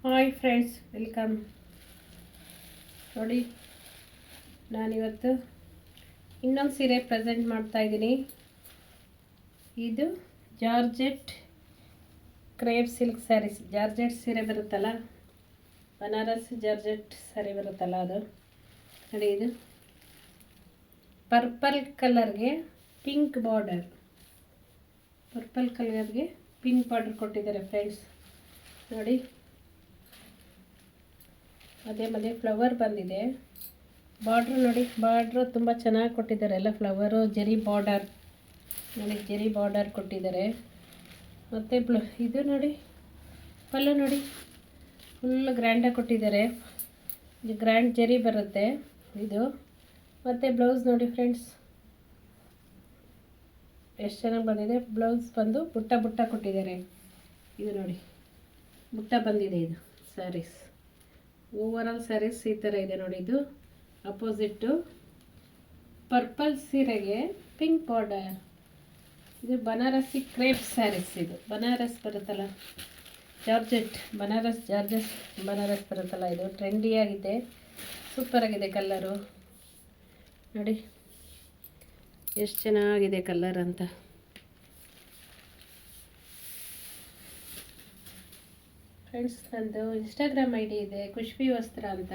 Hi friends, welcome. ನೋಡಿ, ನಾನಿವತ್ತು ಇನ್ನೊಂದು ಸೀರೆ ಪ್ರೆಸೆಂಟ್ ಮಾಡ್ತಾ ಇದ್ದೀನಿ. ಇದು georgette crepe silk sarees. Georgette ಸೀರೆ ಬರುತ್ತಲ್ಲ, ಬನಾರಸ್ ಜಾರ್ಜೆಟ್ ಸ್ಯಾರಿ ಬರುತ್ತಲ್ಲ ಅದು. ನೋಡಿ, ಇದು ಪರ್ಪಲ್ ಕಲರ್ಗೆ ಪಿಂಕ್ ಬಾರ್ಡರ್. ಪರ್ಪಲ್ ಕಲರ್ಗೆ ಪಿಂಕ್ ಬಾರ್ಡರ್ ಕೊಟ್ಟಿದ್ದಾರೆ ಫ್ರೆಂಡ್ಸ್. ನೋಡಿ, ಮಧ್ಯೆ ಫ್ಲವರ್ ಬಂದಿದೆ. ಬಾರ್ಡ್ರ್ ನೋಡಿ, ಬಾರ್ಡ್ರು ತುಂಬ ಚೆನ್ನಾಗಿ ಕೊಟ್ಟಿದ್ದಾರೆ. ಎಲ್ಲ ಫ್ಲವರು, ಜರಿ ಬಾರ್ಡರ್ ನೋಡಿ, ಜರಿ ಬಾರ್ಡರ್ ಕೊಟ್ಟಿದ್ದಾರೆ. ಮತ್ತು ಇದು ನೋಡಿ, ಪಲ್ಲು ನೋಡಿ, ಫುಲ್ ಗ್ರ್ಯಾಂಡಾಗಿ ಕೊಟ್ಟಿದ್ದಾರೆ. ಇದು ಗ್ರ್ಯಾಂಡ್ ಜರಿ ಬರುತ್ತೆ ಇದು. ಮತ್ತು ಬ್ಲೌಸ್ ನೋಡಿ ಫ್ರೆಂಡ್ಸ್, ಎಷ್ಟು ಚೆನ್ನಾಗಿ ಬಂದಿದೆ. ಬ್ಲೌಸ್ ಬಂದು ಬುಟ್ಟ ಬುಟ್ಟ ಕೊಟ್ಟಿದ್ದಾರೆ. ಇದು ನೋಡಿ, ಬುಟ್ಟ ಬಂದಿದೆ. ಇದು ಸ್ಯಾರೀಸ್, ಓವರಾಲ್ ಸ್ಯಾರೀಸ್ ಈ ಥರ ಇದೆ ನೋಡಿ. ಇದು ಅಪೋಸಿಟ್ಟು ಪರ್ಪಲ್ ಸೀರೆಗೆ ಪಿಂಕ್ ಬಾರ್ಡರ್. ಇದು ಬನಾರಸಿ ಕ್ರೇಪ್ ಸ್ಯಾರೀಸ್. ಇದು ಬನಾರಸ್ ಬರುತ್ತಲ್ಲ, ಜಾರ್ಜೆಟ್ ಬನಾರಸ್ ಬರುತ್ತಲ್ಲ, ಇದು ಟ್ರೆಂಡಿಯಾಗಿದೆ, ಸೂಪರಾಗಿದೆ ಕಲ್ಲರು. ನೋಡಿ ಎಷ್ಟು ಚೆನ್ನಾಗಿದೆ ಕಲ್ಲರ್ ಅಂತ. ಫ್ರೆಂಡ್ಸ್, ನಂದು ಇನ್ಸ್ಟಾಗ್ರಾಮ್ ಐ ಡಿ ಇದೆ, ಖುಷ್ಬಿ ವಸ್ತ್ರ ಅಂತ.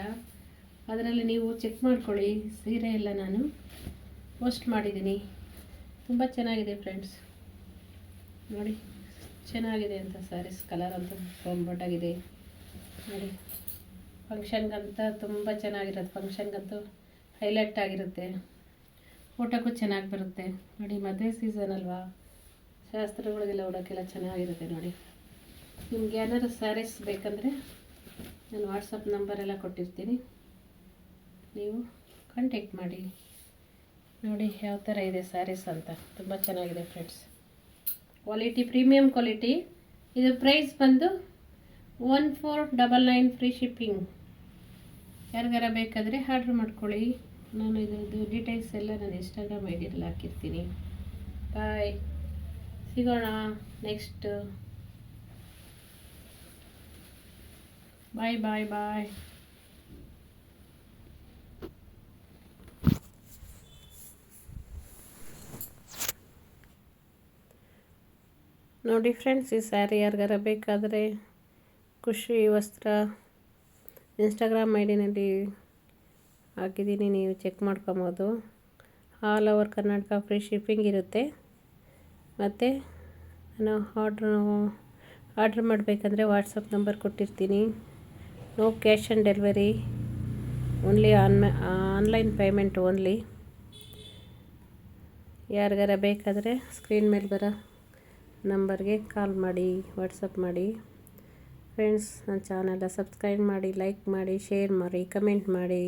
ಅದರಲ್ಲಿ ನೀವು ಚೆಕ್ ಮಾಡ್ಕೊಳ್ಳಿ. ಸೀರೆ ಎಲ್ಲ ನಾನು ಪೋಸ್ಟ್ ಮಾಡಿದ್ದೀನಿ. ತುಂಬ ಚೆನ್ನಾಗಿದೆ ಫ್ರೆಂಡ್ಸ್. ನೋಡಿ, ಚೆನ್ನಾಗಿದೆ ಅಂತ ಸ್ಯಾರೀಸ್. ಕಲರ್ ಅಂತ ಬೊಂಬಾಟಾಗಿದೆ ನೋಡಿ. ಫಂಕ್ಷನ್ಗಂತ ತುಂಬ ಚೆನ್ನಾಗಿರುತ್ತೆ. ಫಂಕ್ಷನ್ಗಂತೂ ಹೈಲೈಟ್ ಆಗಿರುತ್ತೆ. ಫೋಟೋಕ್ಕೂ ಚೆನ್ನಾಗಿ ಬರುತ್ತೆ ನೋಡಿ. ಮದುವೆ ಸೀಸನ್ ಅಲ್ವಾ, ಶಾಸ್ತ್ರಗಳಿಗೆಲ್ಲ ಉಡೋಕ್ಕೆಲ್ಲ ಚೆನ್ನಾಗಿರುತ್ತೆ ನೋಡಿ. ನಿಮ್ಗೆ ಏನಾದ್ರು ಸ್ಯಾರೀಸ್ ಬೇಕಂದರೆ ನಾನು ವಾಟ್ಸಪ್ ನಂಬರೆಲ್ಲ ಕೊಟ್ಟಿರ್ತೀನಿ, ನೀವು ಕಾಂಟ್ಯಾಕ್ಟ್ ಮಾಡಿ. ನೋಡಿ ಯಾವ ಥರ ಇದೆ ಸ್ಯಾರೀಸ್ ಅಂತ. ತುಂಬ ಚೆನ್ನಾಗಿದೆ ಫ್ರೆಂಡ್ಸ್. Quality premium quality. ಇದು ಪ್ರೈಸ್ ಬಂದು 1499 ಫ್ರೀ ಶಿಪ್ಪಿಂಗ್. ಯಾರಿಗಾರ ಬೇಕಾದರೆ ಆರ್ಡ್ರ್ ಮಾಡ್ಕೊಳ್ಳಿ. ನಾನು ಇದ್ರದ್ದು ಡೀಟೇಲ್ಸ್ ಎಲ್ಲ ನಾನು ಇನ್ಸ್ಟಾಗ್ರಾಮ್ ಐ ಡಿಯಲ್ಲಿ ಹಾಕಿರ್ತೀನಿ. ಬಾಯ್, ಸಿಗೋಣ ನೆಕ್ಸ್ಟ್. ಬಾಯ್ ಬಾಯ್ ಬಾಯ್. ನೋಡಿ ಫ್ರೆಂಡ್ಸ್, ಈ ಸ್ಯಾರಿ ಯಾರಿಗಾರ ಬೇಕಾದರೆ ಖುಷಿ ವಸ್ತ್ರ ಇನ್ಸ್ಟಾಗ್ರಾಮ್ ಐ ಡಿನಲ್ಲಿ ಹಾಕಿದ್ದೀನಿ, ನೀವು ಚೆಕ್ ಮಾಡ್ಕೊಬೋದು. All over Karnataka free shipping ಇರುತ್ತೆ. ಮತ್ತು ನಾನು ಆರ್ಡ್ರ್ ಮಾಡಬೇಕಂದ್ರೆ ವಾಟ್ಸಪ್ ನಂಬರ್ ಕೊಟ್ಟಿರ್ತೀನಿ. No cash on delivery, only online payment only. ಯಾರಿಗಾರ ಬೇಕಾದರೆ ಸ್ಕ್ರೀನ್ ಮೇಲೆ ಬರೋ ನಂಬರ್ಗೆ ಕಾಲ್ ಮಾಡಿ, ವಾಟ್ಸಪ್ ಮಾಡಿ. ಫ್ರೆಂಡ್ಸ್, ನನ್ನ ಚಾನಲ್ನ ಸಬ್ಸ್ಕ್ರೈಬ್ ಮಾಡಿ, ಲೈಕ್ ಮಾಡಿ, ಶೇರ್ ಮಾಡಿ, ಕಮೆಂಟ್ ಮಾಡಿ.